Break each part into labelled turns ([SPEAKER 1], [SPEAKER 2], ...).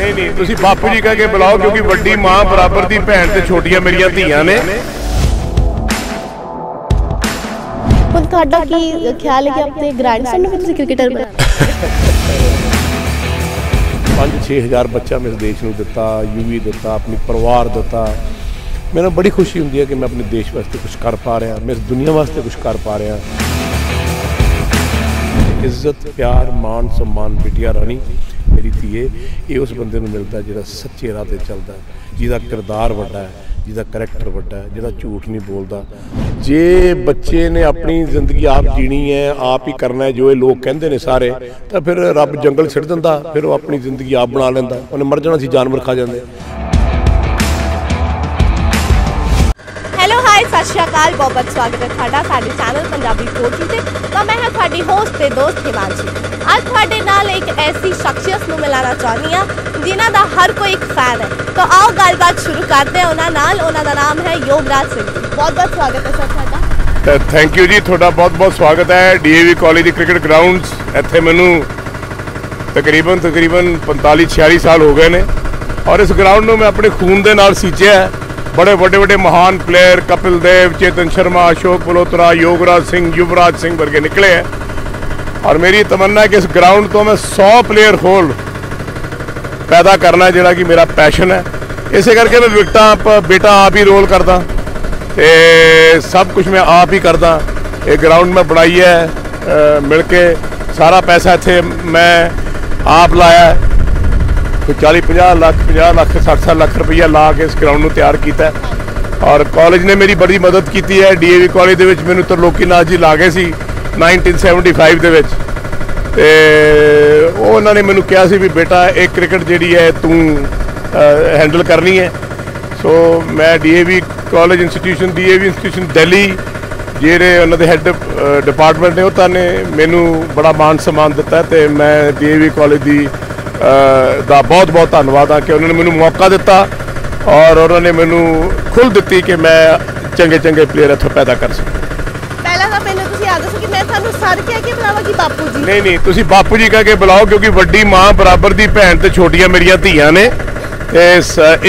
[SPEAKER 1] नहीं नहीं तुसी बापू जी कह के बुलाओ क्योंकि वड्डी मां बराबर दी भैन ते छोटियां मेरियां धीआं ने।
[SPEAKER 2] ਹੁਣ ਤੁਹਾਡਾ ਕੀ ਖਿਆਲ ਹੈ ਕਿ ਆਪਣੇ ਗ੍ਰੈਂਡਸਨ ਨੂੰ ਵੀ ਤੁਸੀਂ ਕ੍ਰਿਕਟਰ ਬਣਾ
[SPEAKER 1] 5-6 हज़ार बच्चा मैं इस देश को दिता, यूवी दिता, अपनी परिवार दिता। मैंने बड़ी खुशी होती है कि मैं अपने देश वास्ते कुछ कर पा रहा, मैं इस दुनिया वास्ते कुछ कर पा रहा। इज्जत प्यार मान सम्मान बिटिया रानी मेरी धीए ये उस बंदे को मिलता है जो सच्चे राह पर चलता है, जिसका किरदार वड्डा है, जिसका करैक्टर वड्डा है, जिसका झूठ नहीं बोलता। जे बच्चे ने अपनी जिंदगी आप जीनी है, आप ही करना है जो ये लोग कहते हैं सारे, तो फिर रब जंगल छिड़ दिंदा, फिर वो अपनी जिंदगी आप बना लेंदा, उन्हें मर जाना सी जानवर खा जाते।
[SPEAKER 2] हेलो हाय सत श्री अकाल, बहुत बहुत स्वागत है ਤੁਹਾਡਾ ਸਾਡੇ चैनल पंजाबी कोठी ਤੇ। ਤਾਂ मैं ਤੁਹਾਡੀ होस्ट ਤੇ दोस्त हिमांशी। ਅੱਜ ਤੁਹਾਡੇ ਨਾਲ एक ऐसी शख्सियत ਨੂੰ ਮਿਲਾना ਚਾਹੁੰਦੀ ਹਾਂ जिन्हां दा हर कोई एक फैन है। तो आओ गलबात शुरू करते हैं उन्हां नाल। उन्हां दा नाम है योगराज सिंह। बहुत बहुत स्वागत है सर ਤੁਹਾਡਾ।
[SPEAKER 1] थैंक यू जी, ਤੁਹਾਡਾ बहुत बहुत स्वागत है DAV कॉलेज ਦੀ क्रिकेट ग्राउंड्स। ਇੱਥੇ ਮੈਨੂੰ तकरीबन 45-46 साल हो गए ने और इस ग्राउंड ਨੂੰ मैं अपने खून ਦੇ ਨਾਲ सींचिਆ है। बड़े बड़े महान प्लेयर कपिल देव, चेतन शर्मा, अशोक मल्होत्रा, योगराज सिंह, युवराज सिंह वर्गे निकले हैं और मेरी तमन्ना है कि इस ग्राउंड तो मैं 100 प्लेयर होल्ड पैदा करना है, जोड़ा कि मेरा पैशन है। इस करके मैं विकटा बेटा आप ही रोल करदा ते सब कुछ मैं आप ही करदा। ये ग्राउंड में बनाई है मिल के, सारा पैसा इत्थे मैं आप लाया है, कोई 40-50 लाख 60 लाख रुपया ला के इस ग्राउंड को तैयार किया और कॉलेज ने मेरी बड़ी मदद की है। DAV कॉलेज के मैंने त्रिलोकी नाथ जी ला गए सी 1975 के उन्होंने मैंने कहा सी भी बेटा एक क्रिकेट जी है तू हैंडल करनी है। सो मैं DAV कॉलेज इंस्टीट्यूशन दिल्ली जेरे उन्होंने हैड डिपार्टमेंट ने उन्होंने मैनू बड़ा मान सम्मान दिता है। तो मैं DAV कॉलेज की ਦਾ बहुत बहुत धन्यवाद हाँ कि उन्होंने मैंने मौका दिता और उन्होंने मैनू खुल दी कि मैं चंगे चंगे प्लेयर इत्थों पैदा कर सकूँ।
[SPEAKER 2] पहला तो पहले तुसी आ दसो कि मैं थानू सर कह के बुलावा कि बापू जी?
[SPEAKER 1] नहीं नहीं तुसी बापू जी कह के बुलाओ क्योंकि वड्डी मां बराबर दी भैन ते छोटियां मेरियां धीआं ने।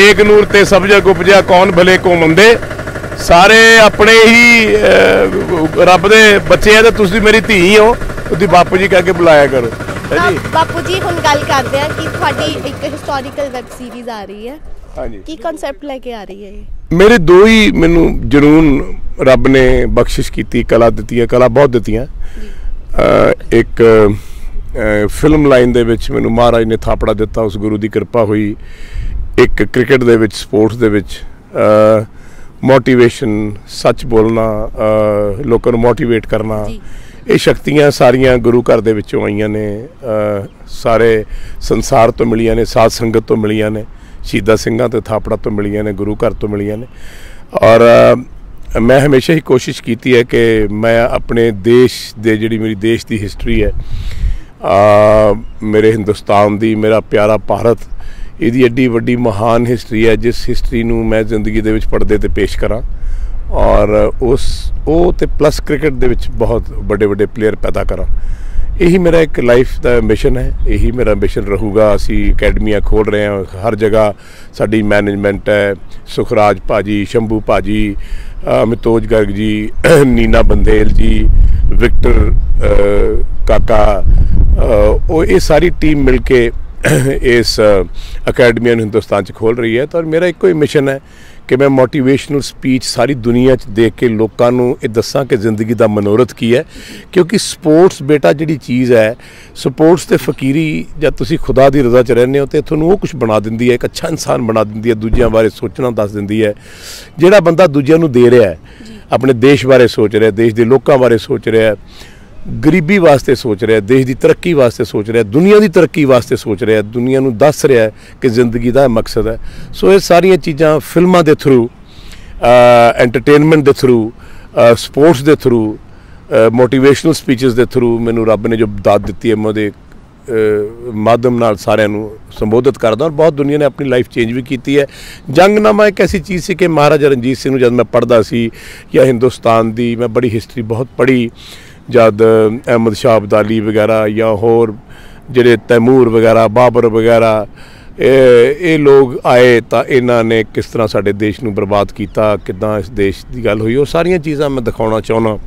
[SPEAKER 1] एक नूर ते सब जग उपजिया कौन भले को मंदे, सारे अपने ही रब दे बच्चे हैं ते तुसी मेरी धी हो, तुसी बापू जी कह के बुलाया करो।
[SPEAKER 2] बापू जी हुण गल करदे हां कि तुहाडी एक हिस्टोरिकल वैब सीरीज आ रही है।
[SPEAKER 1] हाँ जी,
[SPEAKER 2] की कांसेप्ट लेके आ रही है ये?
[SPEAKER 1] मेरे दो ही मैनू जरूर रब ने बख्शिश की, कला दी है, कला बहुत दी। एक फिल्म लाइन दे विच मैनू महाराज ने थापड़ा दिता, उस गुरु की कृपा हुई। एक क्रिकेट दे विच स्पोर्ट्स दे विच मोटिवेशन, सच बोलना, लोगों को मोटिवेट करना, ये शक्तियाँ सारियां गुरु घर दे विचों आईयां ने, सारे संसार तो मिलियां ने, साध संगत तो मिलियां ने, शहीदा सिंघां ते थापड़ा तो मिलियां ने, गुरु घर तो मिलियां ने। और मैं हमेशा ही कोशिश की है कि मैं अपने देश दे जिहड़ी मेरी देश की हिस्टरी है, मेरे हिंदुस्तान दी, मेरा प्यारा भारत, इहदी एड्डी वड्डी महान हिस्टरी है, जिस हिस्टरी नूं मैं जिंदगी दे विच पढ़दे ते पेश करां और ते प्लस क्रिकेट दे विच बहुत बड़े बड़े प्लेयर पैदा करा। यही मेरा एक लाइफ का मिशन है, यही मेरा मिशन रहूगा। असी अकैडमियाँ खोल रहे हैं हर जगह, साडी मैनेजमेंट है, सुखराज भाजी, शंभू भाजी, अमितोज गर्ग जी, नीना बंदेल जी, विक्टर काका, ये सारी टीम मिल के इस अकैडमियां हिंदुस्तान च खोल रही है। तो मेरा एक कोई मिशन है कि मैं मोटिवेशनल स्पीच सारी दुनिया च दे के लोगों को ये दसा कि जिंदगी का मनोरथ की है। क्योंकि स्पोर्ट्स बेटा जी चीज़ है, स्पोर्ट्स तो फकीरी जब तुसी खुदा की रजा च रहने हो तो थोनू वो कुछ बना देंदी है, एक अच्छा इंसान बना देंदी है, दूजियां बारे सोचना दस देंदी है। जिहड़ा बंदा दूजियां नू दे रहा है, अपने देश बारे सोच रहा है, देश के लोगों बारे सोच रहा है, गरीबी वास्ते सोच रहा है, देश की तरक्की वास्ते सोच रहा है, दुनिया की तरक्की वास्ते सोच रहा है, दुनिया को दस रहा है कि जिंदगी का मकसद है। सो ये सारिया चीज़ां फिल्मों के थ्रू, एंटरटेनमेंट के थ्रू, स्पोर्ट्स के थ्रू, मोटिवेशनल स्पीचेस के थ्रू मैनू रब ने जो दात दी है, मैं माध्यम नाल सारिਆਂ ਨੂੰ संबोधित करदा और बहुत दुनिया ने अपनी लाइफ चेंज भी की है। जंगनामा एक ऐसी चीज़ सी कि महाराजा रणजीत सिंह जब मैं पढ़ता सी या हिंदुस्तान की मैं बड़ी हिस्टरी बहुत पढ़ी, जद अहमद शाह अब्दाली वगैरह या होर जिहड़े तैमूर वगैरह, बाबर वगैरह, ਇਹ ਲੋਕ ਆਏ ਤਾਂ ਇਹਨਾਂ ਨੇ ਕਿਸ ਤਰ੍ਹਾਂ ਸਾਡੇ ਦੇਸ਼ ਨੂੰ ਬਰਬਾਦ ਕੀਤਾ, ਕਿੱਦਾਂ ਇਸ ਦੇਸ਼ ਦੀ ਗੱਲ ਹੋਈ, ਉਹ ਸਾਰੀਆਂ ਚੀਜ਼ਾਂ ਮੈਂ ਦਿਖਾਉਣਾ ਚਾਹੁੰਦਾ।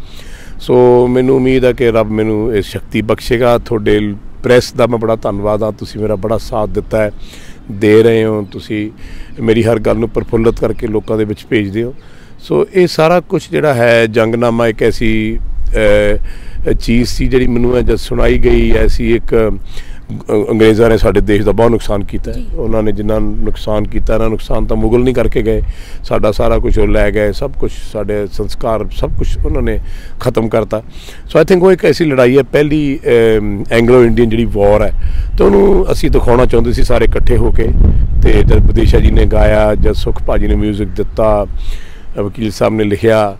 [SPEAKER 1] ਸੋ ਮੈਨੂੰ ਉਮੀਦ ਹੈ ਕਿ ਰੱਬ ਮੈਨੂੰ ਇਹ ਸ਼ਕਤੀ ਬਖਸ਼ੇਗਾ। ਤੁਹਾਡੇ ਪ੍ਰੈਸ ਦਾ ਮੈਂ ਬੜਾ ਧੰਨਵਾਦ ਹਾਂ, ਤੁਸੀਂ ਮੇਰਾ ਬੜਾ ਸਾਥ ਦਿੱਤਾ ਹੈ, ਦੇ ਰਹੇ ਹੋ, ਤੁਸੀਂ ਮੇਰੀ ਹਰ ਗੱਲ ਨੂੰ ਪ੍ਰਫੁੱਲਤ ਕਰਕੇ ਲੋਕਾਂ ਦੇ ਵਿੱਚ ਭੇਜਦੇ ਹੋ। ਸੋ ਇਹ ਸਾਰਾ ਕੁਛ ਜਿਹੜਾ ਹੈ ਜੰਗਨਾਮਾ ਇੱਕ ਐਸੀ ਚੀਜ਼ ਸੀ ਜਿਹੜੀ ਮੈਨੂੰ ਜਦ ਸੁਣਾਈ ਗਈ, ਐਸੀ ਇੱਕ ਅੰਗਰੇਜ਼ਾਂ ਨੇ ਸਾਡੇ ਦੇਸ਼ ਦਾ ਬਹੁਤ ਨੁਕਸਾਨ ਕੀਤਾ। ਉਹਨਾਂ ਨੇ ਜਿੰਨਾ ਨੁਕਸਾਨ ਕੀਤਾ, ਇਹਨਾਂ ਨੁਕਸਾਨ ਤਾਂ ਮੁਗਲ ਨਹੀਂ ਕਰਕੇ ਗਏ, ਸਾਡਾ ਸਾਰਾ ਕੁਝ ਉਹ ਲੈ ਗਏ, ਸਭ ਕੁਝ ਸਾਡੇ ਸੰਸਕਾਰ ਸਭ ਕੁਝ ਉਹਨਾਂ ਨੇ ਖ਼ਤਮ ਕਰਤਾ। ਸੋ ਆਈ ਥਿੰਕ ਉਹ ਇੱਕ ਐਸੀ ਲੜਾਈ ਹੈ, ਪਹਿਲੀ ਐਂਗਲੋ ਇੰਡੀਅਨ ਜਿਹੜੀ ਵਾਰ ਹੈ, ਅਤੇ ਉਹਨੂੰ ਅਸੀਂ ਦਿਖਾਉਣਾ ਚਾਹੁੰਦੇ ਸੀ ਸਾਰੇ ਇਕੱਠੇ ਹੋ ਕੇ। ਅਤੇ ਜਦ ਵਿਦੇਸ਼ਾ ਜੀ ਨੇ ਗਾਇਆ, ਜਦ ਸੁਖ ਭਾਜੀ ਨੇ ਮਿਊਜ਼ਿਕ ਦਿੱਤਾ, ਵਕੀਲ ਸਾਹਿਬ ਨੇ ਲਿਖਿਆ,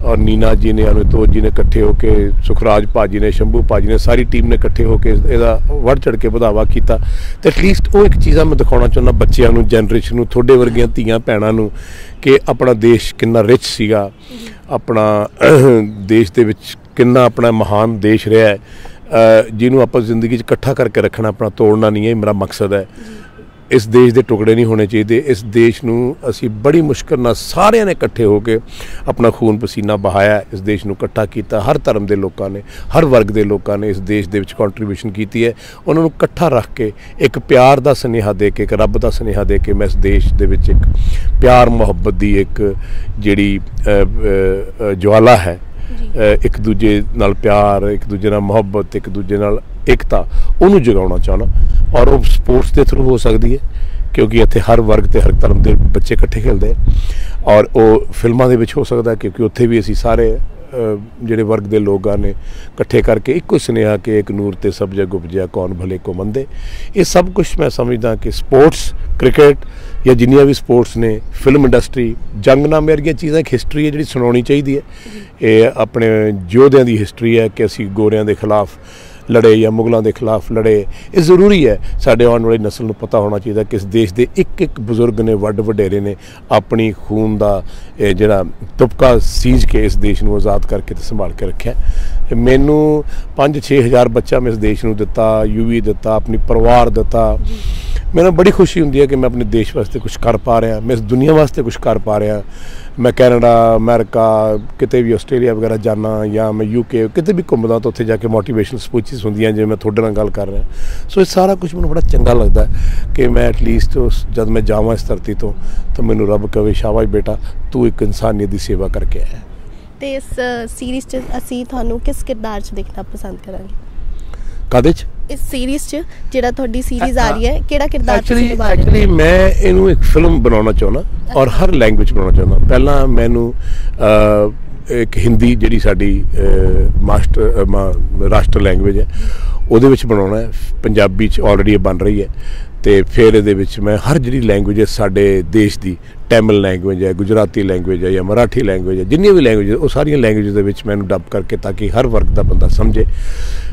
[SPEAKER 1] ਔਰ ਨੀਨਾ ਜੀ ਨੇ, ਅਨੁਤੋਜ ਜੀ ਨੇ ਇਕੱਠੇ ਹੋ ਕੇ, ਸੁਖਰਾਜ ਭਾਜੀ ਨੇ, ਸ਼ੰਭੂ ਭਾਜੀ ਨੇ, ਸਾਰੀ ਟੀਮ ਨੇ ਇਕੱਠੇ ਹੋ ਕੇ ਇਹਦਾ ਵੱਧ ਚੜ੍ਹ ਕੇ ਵਧਾਵਾ ਕੀਤਾ। ਅਤੇ ਐਟਲੀਸਟ ਉਹ ਇੱਕ ਚੀਜ਼ਾਂ ਮੈਂ ਦਿਖਾਉਣਾ ਚਾਹੁੰਦਾ ਬੱਚਿਆਂ ਨੂੰ, ਜਨਰੇਸ਼ਨ ਨੂੰ, ਤੁਹਾਡੇ ਵਰਗੀਆਂ ਧੀਆਂ ਭੈਣਾਂ ਨੂੰ, ਕਿ ਆਪਣਾ ਦੇਸ਼ ਕਿੰਨਾ ਰਿਚ ਸੀਗਾ, ਆਪਣਾ ਦੇਸ਼ ਦੇ ਵਿੱਚ ਕਿੰਨਾ ਆਪਣਾ ਮਹਾਨ ਦੇਸ਼ ਰਿਹਾ ਹੈ, ਜਿਹਨੂੰ ਆਪਾਂ ਜ਼ਿੰਦਗੀ 'ਚ ਇਕੱਠਾ ਕਰਕੇ ਰੱਖਣਾ, ਆਪਣਾ ਤੋੜਨਾ ਨਹੀਂ ਹੈ। ਇਹ ਮੇਰਾ ਮਕਸਦ ਹੈ। ਇਸ ਦੇਸ਼ ਦੇ ਟੁਕੜੇ ਨਹੀਂ ਹੋਣੇ ਚਾਹੀਦੇ। ਇਸ ਦੇਸ਼ ਨੂੰ ਅਸੀਂ ਬੜੀ ਮੁਸ਼ਕਿਲ ਨਾਲ ਸਾਰਿਆਂ ਨੇ ਇਕੱਠੇ ਹੋ ਕੇ ਆਪਣਾ ਖੂਨ ਪਸੀਨਾ ਬਹਾਇਆ, ਇਸ ਦੇਸ਼ ਨੂੰ ਇਕੱਠਾ ਕੀਤਾ। ਹਰ ਧਰਮ ਦੇ ਲੋਕਾਂ ਨੇ, ਹਰ ਵਰਗ ਦੇ ਲੋਕਾਂ ਨੇ ਇਸ ਦੇਸ਼ ਦੇ ਵਿੱਚ ਕੰਟਰੀਬਿਊਸ਼ਨ ਕੀਤੀ ਹੈ। ਉਹਨਾਂ ਨੂੰ ਇਕੱਠਾ ਰੱਖ ਕੇ ਇੱਕ ਪਿਆਰ ਦਾ ਸੁਨੇਹਾ ਦੇ ਕੇ, ਇੱਕ ਰੱਬ ਦਾ ਸੁਨੇਹਾ ਦੇ ਕੇ, ਮੈਂ ਇਸ ਦੇਸ਼ ਦੇ ਵਿੱਚ ਇੱਕ ਪਿਆਰ ਮੁਹੱਬਤ ਦੀ ਇੱਕ ਜਿਹੜੀ ਜਵਾਲਾ ਹੈ, ਇੱਕ ਦੂਜੇ ਨਾਲ ਪਿਆਰ, ਇੱਕ ਦੂਜੇ ਨਾਲ ਮੁਹੱਬਤ, ਇੱਕ ਦੂਜੇ ਨਾਲ ਏਕਤਾ, ਉਹਨੂੰ ਜਗਾਉਣਾ ਚਾਹੁੰਦਾ। ਔਰ ਉਹ ਸਪੋਰਟਸ ਦੇ ਥਰੂ ਹੋ ਸਕਦੀ ਹੈ, ਕਿਉਂਕਿ ਇੱਥੇ ਹਰ ਵਰਗ ਅਤੇ ਹਰ ਧਰਮ ਦੇ ਬੱਚੇ ਇਕੱਠੇ ਖੇਡਦੇ। ਔਰ ਉਹ ਫਿਲਮਾਂ ਦੇ ਵਿੱਚ ਹੋ ਸਕਦਾ, ਕਿਉਂਕਿ ਉੱਥੇ ਵੀ ਅਸੀਂ ਸਾਰੇ ਜਿਹੜੇ ਵਰਗ ਦੇ ਲੋਕਾਂ ਨੇ ਇਕੱਠੇ ਕਰਕੇ ਇੱਕੋ ਸੁਨੇਹਾ ਕਿ ਇੱਕ ਨੂਰ ਤੇ ਸਭ ਜਗ ਉਪਜਿਆ, ਕੌਣ ਭਲੇ ਕੋ ਮੰਦੇ। ਇਹ ਸਭ ਕੁਛ ਮੈਂ ਸਮਝਦਾ ਕਿ ਸਪੋਰਟਸ, ਕ੍ਰਿਕਟ ਜਾਂ ਜਿੰਨੀਆਂ ਵੀ ਸਪੋਰਟਸ ਨੇ, ਫਿਲਮ ਇੰਡਸਟਰੀ, ਜੰਗਨਾਮੇ ਵਰਗੀਆਂ ਚੀਜ਼ਾਂ ਇੱਕ ਹਿਸਟਰੀ ਹੈ ਜਿਹੜੀ ਸੁਣਾਉਣੀ ਚਾਹੀਦੀ ਹੈ। ਇਹ ਆਪਣੇ ਯੋਧਿਆਂ ਦੀ ਹਿਸਟਰੀ ਹੈ ਕਿ ਅਸੀਂ ਗੋਰਿਆਂ ਦੇ ਖਿਲਾਫ ਲੜੇ ਜਾਂ ਮੁਗਲਾਂ ਦੇ ਖਿਲਾਫ ਲੜੇ। ਇਹ ਜ਼ਰੂਰੀ ਹੈ, ਸਾਡੇ ਆਉਣ ਵਾਲੀ ਨਸਲ ਨੂੰ ਪਤਾ ਹੋਣਾ ਚਾਹੀਦਾ ਕਿ ਇਸ ਦੇਸ਼ ਦੇ ਇੱਕ ਇੱਕ ਬਜ਼ੁਰਗ ਨੇ, ਵੱਡ ਵਡੇਰੇ ਨੇ ਆਪਣੀ ਖੂਨ ਦਾ ਜਿਹੜਾ ਤੁਪਕਾ ਸੀਂਚ ਕੇ ਇਸ ਦੇਸ਼ ਨੂੰ ਆਜ਼ਾਦ ਕਰਕੇ ਅਤੇ ਸੰਭਾਲ ਕੇ ਰੱਖਿਆ। ਮੈਨੂੰ 5-6 ਹਜ਼ਾਰ ਬੱਚਾ ਮੈਂ ਇਸ ਦੇਸ਼ ਨੂੰ ਦਿੱਤਾ, ਯੂਵੀ ਦਿੱਤਾ, ਆਪਣੀ ਪਰਿਵਾਰ ਦਿੱਤਾ। ਮੈਨੂੰ ਬੜੀ ਖੁਸ਼ੀ ਹੁੰਦੀ ਹੈ ਕਿ ਮੈਂ ਆਪਣੇ ਦੇਸ਼ ਵਾਸਤੇ ਕੁਛ ਕਰ ਪਾ ਰਿਹਾ, ਮੈਂ ਇਸ ਦੁਨੀਆ ਵਾਸਤੇ ਕੁਛ ਕਰ ਪਾ ਰਿਹਾ। ਮੈਂ ਕੈਨੇਡਾ, ਅਮਰੀਕਾ, ਕਿਤੇ ਵੀ ਆਸਟ੍ਰੇਲੀਆ ਵਗੈਰਾ ਜਾਣਾ, ਜਾਂ ਮੈਂ UK ਕਿਤੇ ਵੀ ਘੁੰਮਦਾ ਤਾਂ ਉੱਥੇ ਜਾ ਕੇ ਮੋਟੀਵੇਸ਼ਨਲ ਸਪੀਚਿਸ ਹੁੰਦੀਆਂ, ਜਿਵੇਂ ਮੈਂ ਤੁਹਾਡੇ ਨਾਲ ਗੱਲ ਕਰ ਰਿਹਾ। ਸੋ ਇਹ ਸਾਰਾ ਕੁਛ ਮੈਨੂੰ ਬੜਾ ਚੰਗਾ ਲੱਗਦਾ ਕਿ ਮੈਂ ਐਟਲੀਸਟ ਜਦ ਮੈਂ ਜਾਵਾਂ ਇਸ ਧਰਤੀ ਤੋਂ ਤਾਂ ਮੈਨੂੰ ਰੱਬ ਕਹੇ, ਸ਼ਾਬਾਸ਼ ਬੇਟਾ, ਤੂੰ ਇੱਕ ਇਨਸਾਨੀਅਤ ਦੀ ਸੇਵਾ ਕਰਕੇ ਆਇਆ।
[SPEAKER 2] ਅਤੇ ਇਸ ਸੀਰੀਜ਼ 'ਚ ਅਸੀਂ ਤੁਹਾਨੂੰ ਕਿਸ ਕਿਰਦਾਰ 'ਚ ਦੇਖਣਾ ਪਸੰਦ ਕਰਾਂਗੇ?
[SPEAKER 1] ਕਾਹਦੇ 'ਚ? ਇਸ
[SPEAKER 2] ਸੀਰੀਜ਼ 'ਚ ਜਿਹੜਾ ਤੁਹਾਡੀ ਸੀਰੀਜ਼ ਆ ਰਹੀ ਹੈ, ਕਿਹੜਾ ਕਿਰਦਾਰ ਤੁਸੀਂ ਨਿਭਾ ਰਹੇ ਹੋ?
[SPEAKER 1] ਐਕਚੁਅਲੀ ਮੈਂ ਇਹਨੂੰ ਇੱਕ ਫਿਲਮ ਬਣਾਉਣਾ ਚਾਹੁੰਦਾ ਔਰ ਹਰ ਲੈਂਗੁਏਜ ਬਣਾਉਣਾ ਚਾਹੁੰਦਾ। ਪਹਿਲਾਂ ਮੈਨੂੰ ਇੱਕ ਹਿੰਦੀ ਜਿਹੜੀ ਸਾਡੀ ਰਾਸ਼ਟਰ ਲੈਂਗੁਏਜ ਹੈ ਉਹਦੇ ਵਿੱਚ ਬਣਾਉਣਾ ਹੈ। ਪੰਜਾਬੀ 'ਚ ਆਲਰੇਡੀ ਇਹ ਬਣ ਰਹੀ ਹੈ, ਅਤੇ ਫਿਰ ਇਹਦੇ ਵਿੱਚ ਮੈਂ ਹਰ ਜਿਹੜੀ ਲੈਂਗੁਏਜ ਸਾਡੇ ਦੇਸ਼ ਦੀ, ਤਮਿਲ ਲੈਂਗੁਏਜ ਹੈ, ਗੁਜਰਾਤੀ ਲੈਂਗੁਏਜ ਹੈ, ਜਾਂ ਮਰਾਠੀ ਲੈਂਗੁਏਜ ਹੈ, ਜਿੰਨੀਆਂ ਵੀ ਲੈਂਗੁਏਜ ਉਹ ਸਾਰੀਆਂ ਲੈਂਗੁਏਜ ਦੇ ਵਿੱਚ ਮੈਨੂੰ ਡੱਬ ਕਰਕੇ, ਤਾਂ ਕਿ ਹਰ ਵਰਗ ਦਾ ਬੰਦਾ ਸਮਝੇ।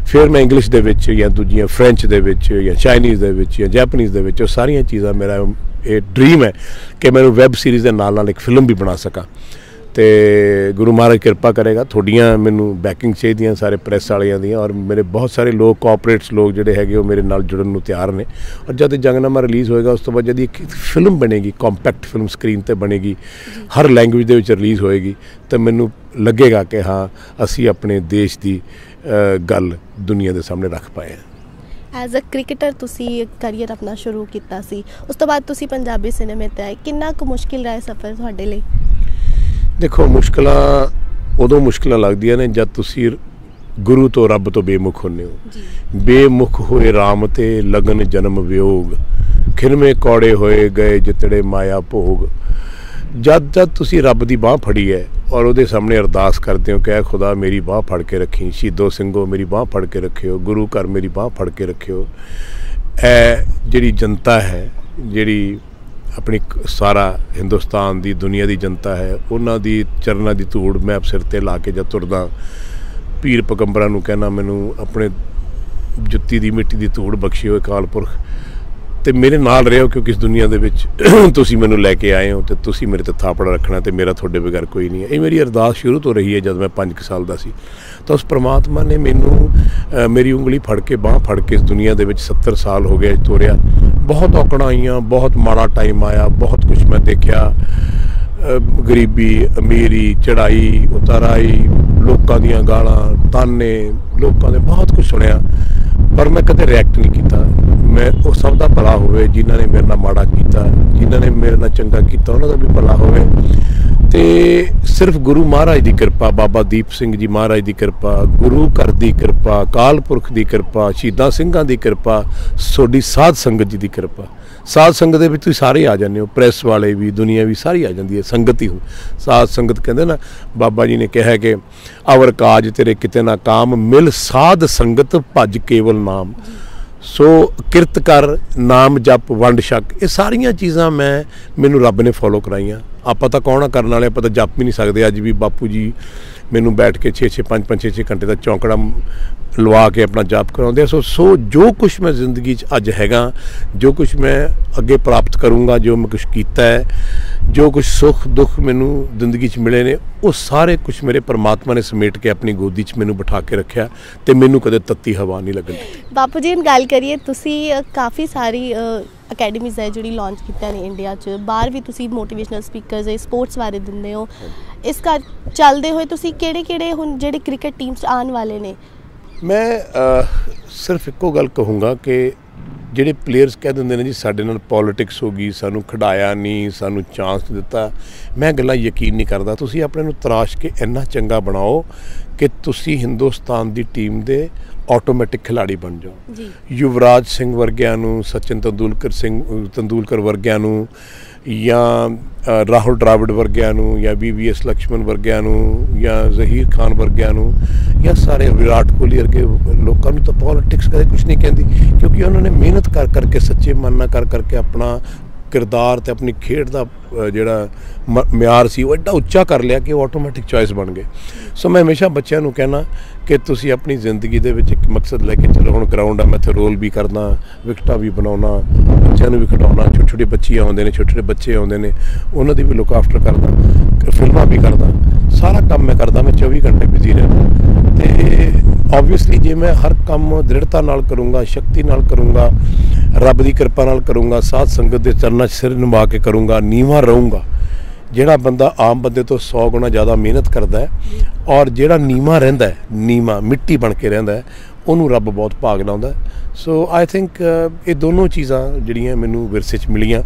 [SPEAKER 1] ਫਿਰ ਮੈਂ ਇੰਗਲਿਸ਼ ਦੇ ਵਿੱਚ ਜਾਂ ਦੂਜੀਆਂ ਫਰੈਂਚ ਦੇ ਵਿੱਚ ਜਾਂ ਚਾਈਨੀਜ਼ ਦੇ ਵਿੱਚ ਜਾਂ ਜੈਪਨੀਜ਼ ਦੇ ਵਿੱਚ, ਉਹ ਸਾਰੀਆਂ ਚੀਜ਼ਾਂ ਮੇਰਾ ਇਹ ਡਰੀਮ ਹੈ ਕਿ ਮੈਨੂੰ ਵੈੱਬ ਸੀਰੀਜ਼ ਦੇ ਨਾਲ ਨਾਲ ਇੱਕ ਫਿਲਮ ਵੀ ਬਣਾ ਸਕਾਂ। ਅਤੇ ਗੁਰੂ ਮਹਾਰਾਜ ਕਿਰਪਾ ਕਰੇਗਾ। ਤੁਹਾਡੀਆਂ ਮੈਨੂੰ ਬੈਕਿੰਗ ਚਾਹੀਦੀਆਂ, ਸਾਰੇ ਪ੍ਰੈਸ ਵਾਲਿਆਂ ਦੀਆਂ, ਔਰ ਮੇਰੇ ਬਹੁਤ ਸਾਰੇ ਲੋਕ, ਕੋਆਪਰੇਟਸ ਲੋਕ ਜਿਹੜੇ ਹੈਗੇ ਉਹ ਮੇਰੇ ਨਾਲ ਜੁੜਨ ਨੂੰ ਤਿਆਰ ਨੇ। ਔਰ ਜਦ ਜੰਗਨਾਮਾ ਰਿਲੀਜ਼ ਹੋਏਗਾ ਉਸ ਤੋਂ ਬਾਅਦ ਜਦ ਇੱਕ ਫਿਲਮ ਬਣੇਗੀ, ਕੰਪੈਕਟ ਫਿਲਮ ਸਕਰੀਨ 'ਤੇ ਬਣੇਗੀ, ਹਰ ਲੈਂਗੁਏਜ ਦੇ ਵਿੱਚ ਰਿਲੀਜ਼ ਹੋਏਗੀ, ਤਾਂ ਮੈਨੂੰ ਲੱਗੇਗਾ ਕਿ ਹਾਂ ਅਸੀਂ ਆਪਣੇ ਦੇਸ਼ ਦੀ ਗੱਲ ਦੁਨੀਆ ਦੇ ਸਾਹਮਣੇ ਰੱਖ ਪਾਏ ਹਾਂ।
[SPEAKER 2] ਐਜ਼ ਅ ਕ੍ਰਿਕਟਰ ਤੁਸੀਂ ਕਰੀਅਰ ਆਪਣਾ ਸ਼ੁਰੂ ਕੀਤਾ ਸੀ, ਉਸ ਤੋਂ ਬਾਅਦ ਤੁਸੀਂ ਪੰਜਾਬੀ ਸਿਨੇਮੇ 'ਤੇ ਆਏ। ਕਿੰਨਾ ਕੁ ਮੁਸ਼ਕਿਲ ਰਿਹਾ ਸਫ਼ਰ ਤੁਹਾਡੇ ਲਈ?
[SPEAKER 1] ਦੇਖੋ, ਮੁਸ਼ਕਿਲਾਂ ਉਦੋਂ ਮੁਸ਼ਕਿਲਾਂ ਲੱਗਦੀਆਂ ਨੇ ਜਦ ਤੁਸੀਂ ਗੁਰੂ ਤੋਂ, ਰੱਬ ਤੋਂ ਬੇਮੁਖ ਹੁੰਦੇ ਹੋ। ਬੇਮੁਖ ਹੋਏ ਰਾਮ ਤੇ ਲਗਨ ਜਨਮ ਵਿਯੋਗ, ਖਿਨਮੇ ਕੌੜੇ ਹੋਏ ਗਏ ਜਿਤੜੇ ਮਾਇਆ ਭੋਗ। ਜਦ ਤੁਸੀਂ ਰੱਬ ਦੀ ਬਾਂਹ ਫੜੀ ਹੈ ਔਰ ਉਹਦੇ ਸਾਹਮਣੇ ਅਰਦਾਸ ਕਰਦੇ ਹੋ ਕਿ ਐ ਖੁਦਾ ਮੇਰੀ ਬਾਂਹ ਫੜ ਕੇ ਰੱਖੀ, ਸ਼ਹੀਦੋ ਸਿੰਘੋ ਮੇਰੀ ਬਾਂਹ ਫੜ ਕੇ ਰੱਖਿਓ, ਗੁਰੂ ਘਰ ਮੇਰੀ ਬਾਂਹ ਫੜ ਕੇ ਰੱਖਿਓ। ਇਹ ਜਿਹੜੀ ਜਨਤਾ ਹੈ, ਜਿਹੜੀ ਆਪਣੀ ਸਾਰਾ ਹਿੰਦੁਸਤਾਨ ਦੀ, ਦੁਨੀਆ ਦੀ ਜਨਤਾ ਹੈ, ਉਹਨਾਂ ਦੀ ਚਰਨਾਂ ਦੀ ਧੂੜ ਮੈਂ ਸਿਰ 'ਤੇ ਲਾ ਕੇ ਜਦ ਤੁਰਦਾ, ਪੀਰ ਪੈਗੰਬਰਾਂ ਨੂੰ ਕਹਿਣਾ ਮੈਨੂੰ ਆਪਣੇ ਜੁੱਤੀ ਦੀ ਮਿੱਟੀ ਦੀ ਧੂੜ ਬਖਸ਼ੀ ਹੋਏ ਅਕਾਲ ਪੁਰਖ, ਅਤੇ ਮੇਰੇ ਨਾਲ ਰਹੋ, ਕਿਉਂਕਿ ਇਸ ਦੁਨੀਆ ਦੇ ਵਿੱਚ ਤੁਸੀਂ ਮੈਨੂੰ ਲੈ ਕੇ ਆਏ ਹੋ ਅਤੇ ਤੁਸੀਂ ਮੇਰੇ 'ਤੇ ਥਾਪੜਾ ਰੱਖਣਾ, ਅਤੇ ਮੇਰਾ ਤੁਹਾਡੇ ਬਗੈਰ ਕੋਈ ਨਹੀਂ ਹੈ। ਇਹ ਮੇਰੀ ਅਰਦਾਸ ਸ਼ੁਰੂ ਤੋਂ ਰਹੀ ਹੈ। ਜਦ ਮੈਂ 5 ਸਾਲ ਦਾ ਸੀ ਤਾਂ ਉਸ ਪਰਮਾਤਮਾ ਨੇ ਮੈਨੂੰ ਮੇਰੀ ਉਂਗਲੀ ਫੜ ਕੇ, ਬਾਂਹ ਫੜ ਕੇ ਇਸ ਦੁਨੀਆ ਦੇ ਵਿੱਚ 70 ਸਾਲ ਹੋ ਗਏ ਤੋਰਿਆ। बहुत औकड़ां आईयां, बहुत माड़ा टाइम आया, बहुत कुछ मैं देखा, गरीबी अमीरी चढ़ाई उताराई, लोगों दी गालां ताने, लोगों ने बहुत कुछ सुनिया, पर मैं कदे रिएक्ट नहीं किया। मैं वो सब का भला होवे, जिन्हों ने मेरे नाल माड़ा किया, जिन्हों ने मेरे नाल चंगा किया, उन्हों का भी भला होवे। ते सिर्फ गुरु महाराज की कृपा, बाबा दीप सिंह जी महाराज की कृपा, गुरु घर की कृपा, अकाल पुरख की कृपा, शहीदां सिंघां की कृपा, सोडी साध संगत जी की कृपा। साध संगत दे विच तुसीं सारे आ जाते हो, प्रेस वाले भी, दुनिया भी सारी आ जाती है, संगत ही हो। साध संगत कहते ना, बाबा जी ने कहा कि अवर काज तेरे किते ना काम, मिल साध संगत भज केवल नाम। सो किरत कर, नाम जप, वंड छक, ये सारिया चीज़ां मैनू रब ने फॉलो कराइया। आपां तां कौन करने वाले, आपां तां जप भी नहीं सकते। अज भी बापू जी मैनू बैठ के 6-6 घंटे का चौंकड़ा लवा के अपना जाप कराते। सो जो कुछ मैं जिंदगी अज हैगा, जो कुछ मैं अगे प्राप्त करूँगा, जो मैं कुछ किया है, जो कुछ सुख दुख मैनू जिंदगी मिले ने, वो सारे कुछ मेरे परमात्मा ने समेट के अपनी गोदी मैनू बिठा के रखा, तो मैनू कदे तत्ती हवा नहीं लगनी।
[SPEAKER 2] बापू जी गल करिए, तुसी काफ़ी सारी अकैडमीज़ है जी लॉन्च कीतियां ने इंडिया च, बाहर भी तुसी मोटिवेशनल स्पीकर्स है, स्पोर्ट्स बारे दिंदे हो। इस कर चलते हुए तुसी केड़े हुण जिहड़े क्रिकेट टीम्स आने वाले ने?
[SPEAKER 1] मैं सिर्फ एको गल कहूँगा कि ਜਿਹੜੇ प्लेयर्स कह देंगे ने जी साडे नाल पॉलिटिक्स हो गई, सानू खिडाया नहीं, सानू चांस नहीं दिता, मैं गल्लां यकीन नहीं करता। तुसी अपने नूं तराश के इन्ना चंगा बनाओ कि तुसी हिंदुस्तान दी टीम दे ऑटोमैटिक खिलाड़ी बन जाओ। युवराज सिंह वर्गियां नूं, सचिन तेंदुलकर वर्गियां नूं, या राहुल द्राविड वर्गियां नूं, या VVS लक्ष्मण वर्गियां नूं, या जहीर खान वर्गियां नूं, या सारे विराट कोहली वर्गे लोगों तो पॉलिटिक्स कदे कुछ नहीं कहती, क्योंकि उन्होंने मेहनत कर करके सच्चे मन नाल कर करके अपना किरदार ते अपनी खेड का जिहड़ा म्यार सी वो एडा उच्चा कर लिया कि वो ऑटोमैटिक चॉइस बन गए। सो मैं हमेशा बच्चों नूं कहना कि तुसी अपनी जिंदगी दे विच एक मकसद लैके चलो। हुण ग्राउंड आ, मैं इत्थे रोल भी करदा, विकटां भी बनाउणा, बच्चों भी खिडाउणा, छोटे छोटे बच्चे आउंदे ने, छोटे छोटे बच्चे आउंदे ने, उन्हां दी भी लुक आफ्टर करदा, फिल्मां भी करदा, सारा काम मैं करदा, मैं 24 घंटे बिजी रहंदा। ते ऑबवियसली जे मैं हर काम दृढ़ता नाल करूँगा, शक्ति नाल करूँगा, रब की कृपा नाल करूँगा, साध संगत के चरणों सिर निभा के करूँगा, नीवा रहूँगा। जिहड़ा बंदा आम बंदे तो 100 गुना ज़्यादा मेहनत करता है और जिहड़ा नीवा रहिंदा है, नीवा मिट्टी बन के रहिंदा है, उन्होंने रब बहुत भाग लाउंदा। सो आई थिंक ये दोनों चीज़ां जिहड़ियां मैनू विरसे च मिलियां,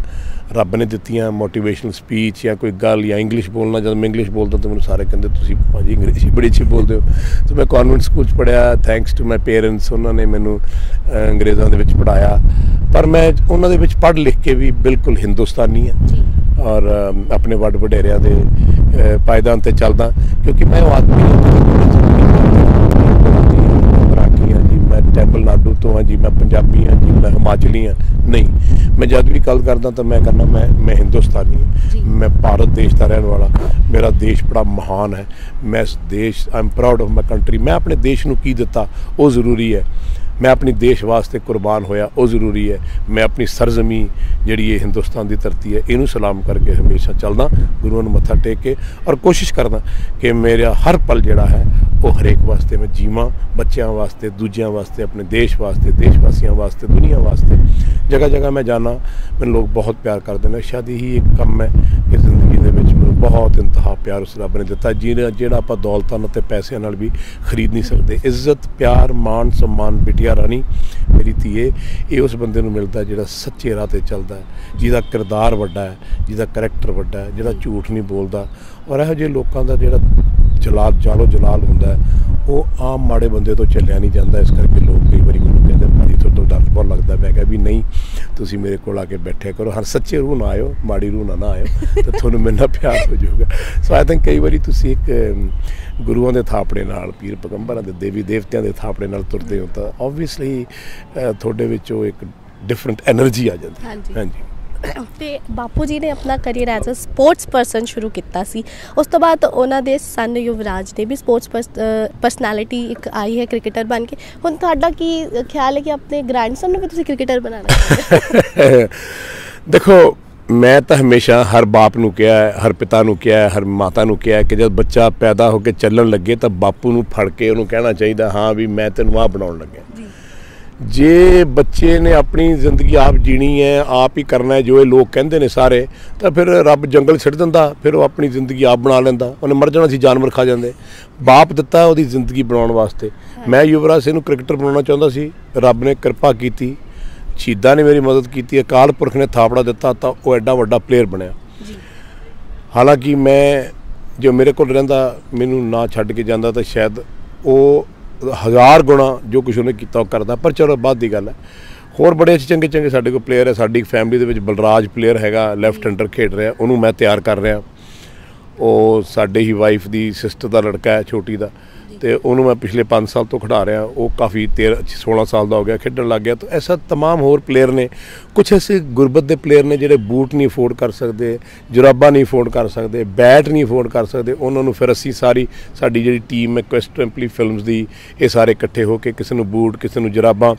[SPEAKER 1] रब ने दित्तियां, मोटिवेशनल स्पीच या कोई गल या इंग्लिश बोलना। जब मैं इंग्लिश बोलता तो मैं सारे कहते तुसी भाजी इंग्लिश बड़ी अच्छी बोलते हो। तो मैं कॉन्वेंट स्कूल पढ़िया, थैंक्स टू माई पेरेंट्स, उन्होंने मैनू अंग्रेज़ों के पढ़ाया, पर मैं उन्होंने पढ़ लिख के भी बिल्कुल हिंदुस्तानी हाँ और अपने वड वडेरिया के पायदान पर चलदा, क्योंकि मैं वो आदमी तमिलनाडु तो हाँ जी, मैं पंजाबी हाँ जी, मैं हिमाचली हाँ नहीं, मैं जब भी गल करदा तो मैं कहना मैं हिंदुस्तानी हाँ, मैं भारत देश का रहने वाला, मेरा देश बड़ा महान है, मैं इस देश I am proud of my country. मैं अपने देश नूं की दिता वो ज़रूरी है, मैं अपनी देश वास्ते कुर्बान होया वो ज़रूरी है, मैं अपनी सरजमी जिहड़ी ये हिंदुस्तान की धरती है इनू सलाम करके हमेशा चलदा, गुरुओं नूं मत्था टेक के, और कोशिश करदा कि मेरा हर पल जिहड़ा है वो हरेक वास्ते मैं जीवां, बच्चों वास्ते, दूजियां वास्ते, अपने देश वास्ते, देशवासियों वास्ते, दुनिया वास्ते। जगह जगह मैं जाना, मैंने लोग बहुत प्यार करते हैं। शायद यही एक कम है कि जिंदगी दे विच मैनूं बहुत इंतहा प्यार उस रब ने दिता, जिहड़ा आपां दौलतां ते पैसिਆਂ नाल भी खरीद नहीं सकते। इज्जत, प्यार, मान, सम्मान बिटिया रानी मेरी धीए, ये उस बंदे नूं मिलदा जिहड़ा सच्चे राह ते चलदा है, जिहदा किरदार वड्डा है, जिहदा करैक्टर वड्डा है, जिहड़ा झूठ नहीं बोलदा। और इहो जिहे लोकां दा जिहड़ा जालो जलाल हुंदा है वो आम माड़े बंदे तो चलिया नहीं जाता। इस करके लोग कई बार मैनूं कहंदे भाजी तो डर बहुत लगता। मैं कहा भी नहीं, तुसीं मेरे कोल आके बैठे करो, हर सच्चे रूह ना आयो, माड़ी रूह ना आयो, तो तुहानूं मेरे नाल प्यार हो जाऊगा। सो आई थिंक कई बार तुसीं एक गुरुओं के थापड़े नाल, पीर पैगंबरां दे, देवी देवतियां दे थापड़े नाल तुरदे हो तो ऑबवियसली तुहाडे विचों एक डिफरेंट एनर्जी आ जाती है। हाँ जी।
[SPEAKER 2] ਤੇ ਬਾਪੂ ਜੀ ਨੇ ਆਪਣਾ career as a sports person ਸ਼ੁਰੂ ਕੀਤਾ ਸੀ, ਉਸ ਤੋਂ ਬਾਅਦ ਉਹਨਾਂ ਦੇ ਸਨ ਯੁਵਰਾਜ ਨੇ ਵੀ ਸਪੋਰਟਸ ਪਰਸਨੈਲਿਟੀ ਇੱਕ ਆਈ ਹੈ ਕ੍ਰਿਕਟਰ ਬਣ ਕੇ। ਹੁਣ ਤੁਹਾਡਾ ਕੀ ਖਿਆਲ ਹੈ ਕਿ ਆਪਣੇ ਗ੍ਰੈਂਡਸਨ ਨੂੰ ਵੀ ਤੁਸੀਂ ਕ੍ਰਿਕਟਰ ਬਣਾਉਣਾ?
[SPEAKER 1] ਦੇਖੋ मैं तो हमेशा हर बाप नूं कहा है, हर पिता नूं कहा है, हर माता नूं कहा है कि जब बच्चा पैदा होकर चलन लगे तो बापू नूं फड़ के उन्होंने कहना चाहिए हाँ भी मैं तेनों आ बनाउण लग्या। जे बच्चे ने अपनी जिंदगी आप जीनी है, आप ही करना है जो ये लोग कहते हैं सारे, तो फिर रब जंगल छड्ड दिंदा, फिर वो अपनी जिंदगी आप बना लैंदा। उन्हें मर जाना सी, जानवर खा जाते। बाप दिता है उसकी जिंदगी बनाने वास्ते। मैं युवराज सिंह नूं क्रिकेटर बनाना चाहता सी, रब ने कृपा की, शहीदां ने मेरी मदद की, अकाल पुरख ने थापड़ा दिता, तो वह एडा वड्डा प्लेयर बनया। हालांकि मैं जो मेरे को रहिंदा मैनूं ना छड्ड के जांदा तो शायद वो 1000 गुणा जो कुछ उन्हें किया करता। पर चलो बाद की गल है। होर बड़े अच्छे चंगे चंगे साडे कोल प्लेयर है। साडी फैमिली दे विच बलराज प्लेयर हैगा, लैफ्ट हैंडर खेड रहा, उन्होंने मैं तैयार कर रहा। वो साडे ही वाइफ की सिस्टर का लड़का है, छोटी का, तो उन्होंने मैं पिछले 5 साल तो खिडा रहा। वो काफ़ी 16 साल का हो गया, खेडन लग गया। तो ऐसा तमाम होर प्लेयर ने, कुछ ऐसे गुरबत के प्लेयर ने जिहड़े बूट नहीं अफोर्ड कर सकते, जुराबा नहीं अफोर्ड कर सकते, बैट नहीं अफोर्ड कर सकते। उन्होंने फिर असी सारी साडी जिहड़ी टीम है क्वेस्ट टैंपली फिल्म्स की, ये सारे इकट्ठे होकर किसी नूं बूट, किसी नूं जुराबा।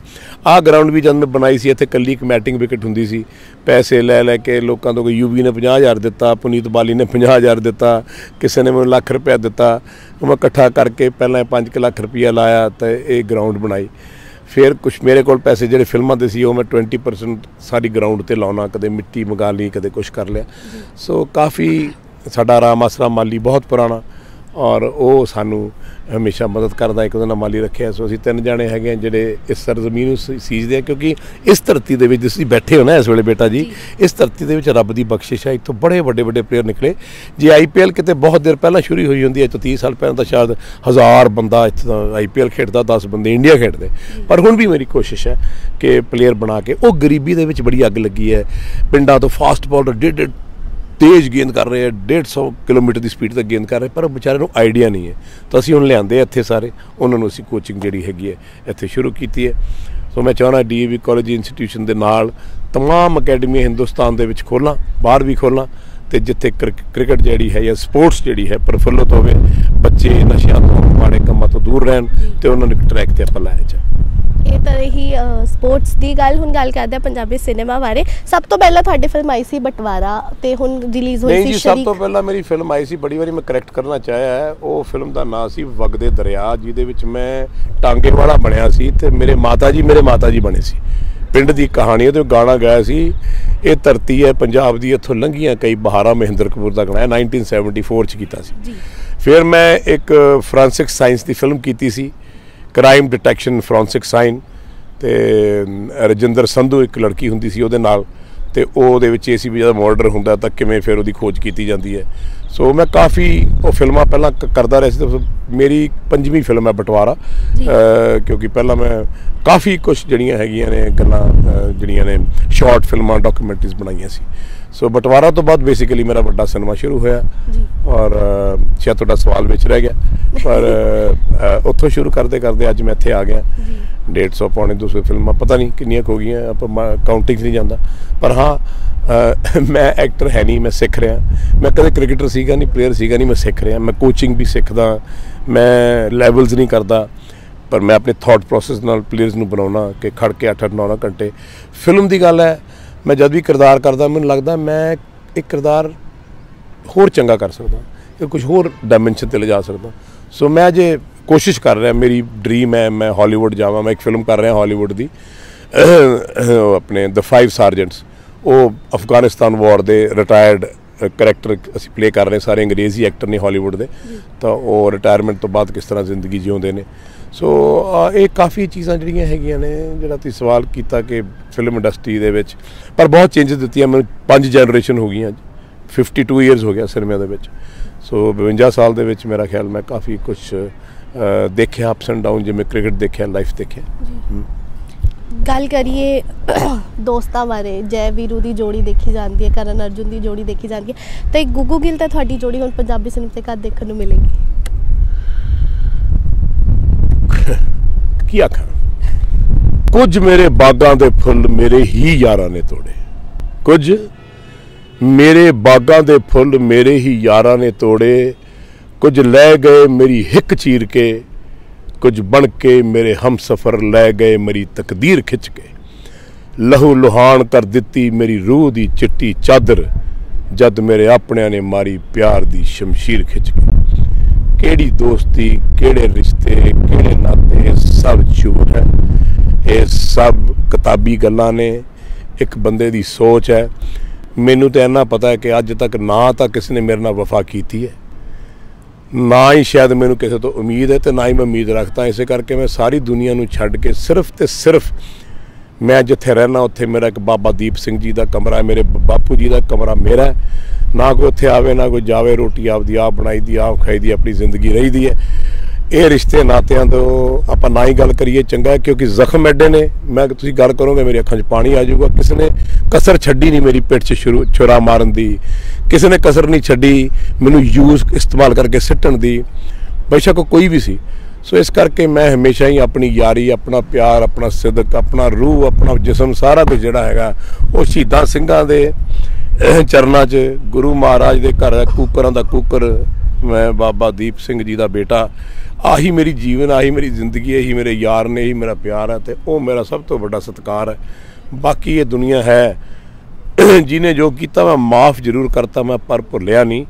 [SPEAKER 1] आह ग्राउंड भी जब मैं बनाई सी, इत्थे कल्ली एक मैटिंग विकेट हुंदी सी, पैसे लै लैके लोगों तो, कोई यूवी ने 50,000 दिता, पुनीत बाली ने 50,000 दिता, किसी ने मैनूं लाख रुपया दिता। मैं इकट्ठा करके पहले 5 लाख रुपया लाया तो ये ग्राउंड बनाई। फिर कुछ मेरे को पैसे जो फिल्मों के सी, मैं 20% सारी ग्राउंड पर लाना, कदे मिट्टी मंगा ली, कदे कुछ कर लिया। सो काफ़ी साडा राम आसरा माली बहुत पुराना, और वो सानू हमेशा मदद करता, एक उहदा माली रखे। सो असीं 3 जाने हैगे जिहड़े इस सरजमीन सीजदे हैं, क्योंकि इस धरती दे विच तुसीं बैठे हो ना इस वेले बेटा जी, इस धरती दे विच रब दी बख्शिश है। इत्थों बड़े वड्डे वड्डे प्लेयर निकले। जे IPL किते बहुत देर पहला शुरू हुई होंदी है, तो 30 साल पहले तो शायद 1000 बंदा इत्थे IPL खेडदा, 10 बंदे इंडिया खेडदे। पर हुण भी मेरी कोशिश है कि प्लेयर बना के, वो गरीबी दे विच बड़ी अग लगी है। पिंडां तो फास्ट बॉलर 1.5 तेज़ गेंद कर रहे हैं, 150 किलोमीटर की स्पीड तक गेंद कर रहे, पर बेचारे को आइडिया नहीं है। तो असीं हुण लिआंदे इत्थे सारे, उन्होंने असीं कोचिंग जिहड़ी हैगी है इत्थे शुरू की है। सो मैं चाहना DAV कॉलेज इंस्टीट्यूशन के नाल तमाम अकैडमियां हिंदुस्तान दे विच खोलां, बाहर भी खोलां, तो जिथे क्रिकेट जिहड़ी है या स्पोर्ट्स जिहड़ी है प्रफुल्लित होवे, बच्चे नशियां तो माड़े कामां तो दूर रहन, तो उन्होंने ट्रैक ते आपां लाया जाए।
[SPEAKER 2] ਇਹ ਤਾਂ ਹੀ ਸਪੋਰਟਸ ਦੀ ਗੱਲ। ਹੁਣ ਗੱਲ ਕਰਦੇ ਆ ਪੰਜਾਬੀ ਸਿਨੇਮਾ ਬਾਰੇ। ਸਭ ਤੋਂ ਪਹਿਲਾਂ ਤੁਹਾਡੀ ਫਿਲਮ ਆਈ ਸੀ ਬਟਵਾਰਾ, ਤੇ ਹੁਣ ਰਿਲੀਜ਼ ਹੋਈ ਸੀ
[SPEAKER 1] ਸ਼ਰੀਕ। ਸਭ ਤੋਂ ਪਹਿਲਾਂ ਮੇਰੀ ਫਿਲਮ ਆਈ ਸੀ, ਬੜੀ ਵਾਰੀ ਮੈਂ ਕਰੈਕਟ ਕਰਨਾ ਚਾਹਿਆ ਹੈ, ਉਹ ਫਿਲਮ ਦਾ ਨਾਂ ਸੀ ਵਗਦੇ ਦਰਿਆ, ਜਿਹਦੇ ਵਿੱਚ ਮੈਂ ਟਾਂਗੇ ਵਾਲਾ ਬਣਿਆ ਸੀ, ਤੇ ਮੇਰੇ ਮਾਤਾ ਜੀ ਬਣੇ ਸੀ। ਪਿੰਡ ਦੀ ਕਹਾਣੀ ਉਹਦੇ ਗਾਣਾ ਗਾਇਆ ਸੀ, ਇਹ ਧਰਤੀ ਹੈ ਪੰਜਾਬ ਦੀ, ਇੱਥੋਂ ਲੰਘੀਆਂ ਕਈ ਬਹਾਰਾਂ, ਮਹਿੰਦਰ ਕਪੂਰ ਦਾ ਗਾਣਾ 1974 ਚ ਕੀਤਾ ਸੀ। ਫਿਰ ਮੈਂ ਇੱਕ ਫੋਰੈਂਸਿਕ ਸਾਇੰਸ ਦੀ ਫਿਲਮ ਕੀਤੀ ਸੀ, क्राइम डिटैक्शन फॉरेंसिक साइन, तो रजिंदर संधू एक लड़की होंदी सी ਉਹਦੇ ਨਾਲ, ਤੇ ਉਹਦੇ ਵਿੱਚ ਇਹ ਸੀ ਵੀ ਜਦੋਂ ਮਰਡਰ ਹੁੰਦਾ ਤਾਂ ਕਿਵੇਂ ਫਿਰ ਉਹਦੀ ਖੋਜ ਕੀਤੀ ਜਾਂਦੀ ਹੈ। ਸੋ ਮੈਂ ਕਾफ़ी ਉਹ ਫਿਲਮਾਂ ਪਹਿਲਾਂ ਕਰਦਾ ਰਿਹਾ ਸੀ। ਤੇ ਮੇਰੀ 5ਵੀਂ ਫਿਲਮ ਹੈ ਬਟਵਾਰਾ, ਕਿਉਂਕਿ ਪਹਿਲਾਂ ਮੈਂ ਕਾफ़ी ਕੁਛ ਜਿਹੜੀਆਂ ਹੈਗੀਆਂ ਨੇ ਗੱਲਾਂ ਜਿਹੜੀਆਂ ਨੇ ਸ਼ਾਰਟ ਫਿਲਮਾਂ, ਡਾਕੂਮੈਂਟਰੀਜ਼ ਬਣਾਈਆਂ ਸੀ। सो बटवारा तो बाद बेसिकली मेरा बड़ा सिनेमा शुरू होया, और शायद थोड़ा सवाल विच रह गया, पर उत्थों शुरू करते करते अज मैं इत्थे आ गया। 150 पौने 200 फिल्मां पता नहीं कितनियां हो गई, आप काउंटिंग नहीं जाता। पर हाँ मैं एक्टर है नहीं, मैं सीख रहा। मैं कदे क्रिकेटर सीगा नहीं, प्लेयर सीगा नहीं, मैं सीख रहा। मैं कोचिंग भी सीखदा, मैं लैवल्स नहीं करता, पर मैं अपने थॉट प्रोसैस नाल प्लेयर्स नूं बनाउणा कि खड़ के 8-9 घंटे। फिल्म की गल है, मैं जब भी किरदार करदा मैनूं लगदा मैं एक किरदार होर चंगा कर सकदा, कुछ होर डायमेंशन ते ले जा सकदा। सो मैं अजे कोशिश कर रहा, मेरी ड्रीम है मैं हॉलीवुड जावां। मैं एक फिल्म कर रहा हॉलीवुड की अपने द 5 सार्जेंट्स, वो अफगानिस्तान वॉर के रिटायर्ड करैक्टर असीं प्ले कर रहे, सारे अंग्रेजी एक्टर ने हॉलीवुड के, तो वो रिटायरमेंट तो बाद किस तरह जिंदगी जिउंदे ने। सो ये काफ़ी चीज़ां जिहड़ियां हैगियां ने, जिहड़ा तुसीं सवाल कीता कि फिल्म इंडस्ट्री दे विच पर बहुत चेंजिस दित्तियां। मैं 5 जनरेशन हो गई, 52 ईयर्स हो गया सिनेमा दे विच। सो 52 साल दे विच मेरा ख्याल मैं काफ़ी कुछ देखिया, अप्स एंड डाउन, जिवें क्रिकेट देखिया, लाइफ देखिया।
[SPEAKER 2] गल करिए दोस्तां बारे, जय वीरू की जोड़ी देखी जाती है, करण अर्जुन की जोड़ी देखी जाती है, तो गुग्गू गिल तो तुहाडी जोड़ी हुण पंजाबी सिनेमा ते कद देखण नूं मिलेगी? की आखां, कुछ मेरे बागां दे फुल मेरे ही यारां ने तोड़े, कुछ मेरे बागां दे फुल मेरे ही यारां ने तोड़े, कुछ लै गए मेरी हिक चीर के, कुछ बन के मेरे हम सफ़र लै गए मेरी तकदीर खिंच के, लहू लुहान कर दिती मेरी रूह दी चिट्टी चादर, जद मेरे अपनियां ने मारी प्यार दी शमशीर खिंच के। केड़ी दोस्ती, केड़े रिश्ते, केड़े नाते, सब झूठ है, ये
[SPEAKER 1] सब किताबी गल्लां ने, एक बंदे दी सोच है। मैनू तो इन्ना पता है कि अज तक ना तो किसी ने मेरे नाल वफा की है, ना ही शायद मैनू किसी तो उम्मीद है, तो ना ही मैं उम्मीद रखता। इस करके मैं सारी दुनिया नू छड्ड के सिर्फ तो सिर्फ मैं जिथे रहना उत्थे मेरा एक बाबा दीप सिंह जी का कमरा है, मेरे बापू जी का कमरा मेरा है। ना कोई उत्थे आवे ना कोई जावे, रोटी आपदी आप बनाई दी आप खाई दी, अपनी जिंदगी रही दी है। ये रिश्ते नातियां तो आपां ना ही गल करिए चंगा है, क्योंकि जख्म एडे ने। मैं तुसीं गल करोगे मेरी अखां 'च पानी आ जाऊगा। किसी ने कसर छड्डी नहीं मेरी पिठ 'च छुरा मारन दी, किसी ने कसर नहीं छड्डी मैनू यूज़ इस्तेमाल करके सिट्टण दी, बेशक कोई भी सी। सो इस करके मैं हमेशा ही अपनी यारी, अपना प्यार, अपना सिदक, अपना रूह, अपना जिसम सारा कुछ जिहड़ा हैगा वो शहीदां सिंघां दे चरनां 'च, गुरु महाराज दे घर कूकरां दा कूकर, मैं बाबा दीप सिंह जी का बेटा। आही मेरी जीवन, आही मेरी जिंदगी, यही मेरे यार ने, यही मेरा प्यार है, तो वो मेरा सब तो बड़ा सत्कार है। बाकी ये दुनिया है जिन्हें जो किया मैं माफ़ जरूर करता, मैं पर भुलिया नहीं।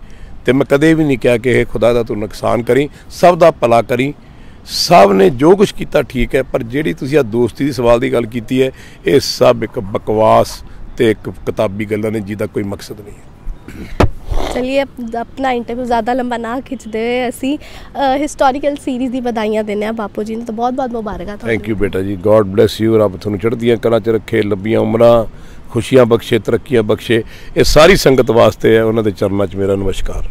[SPEAKER 1] तो मैं कदे भी नहीं कहा कि खुदा दा तू नुकसान करी, सब दा भला करी। सब ने जो कुछ किया ठीक है, पर जिहड़ी तुसीं दोस्ती की सवाल की गल की है, ये सब एक बकवास तो एक किताबी गल्लां ने, जिहदा कोई मकसद नहीं है।
[SPEAKER 2] चलिए अपना इंटरव्यू ज़्यादा लंबा ना खिंचते हुए असी हिस्टोरिकल सीरीज़ की बधाइयां देने बापू जी ने, तो बहुत बहुत मुबारक।
[SPEAKER 1] थैंक यू बेटा जी, गॉड ब्लैस यू। रब तुहानूं चढ़दियां कलां च रखे, लंबियां उमरां, खुशियां बख्शे, तरक्कियां बख्शे। ये सारी संगत वास्ते है, उन्हां दे चरनां च मेरा नमस्कार।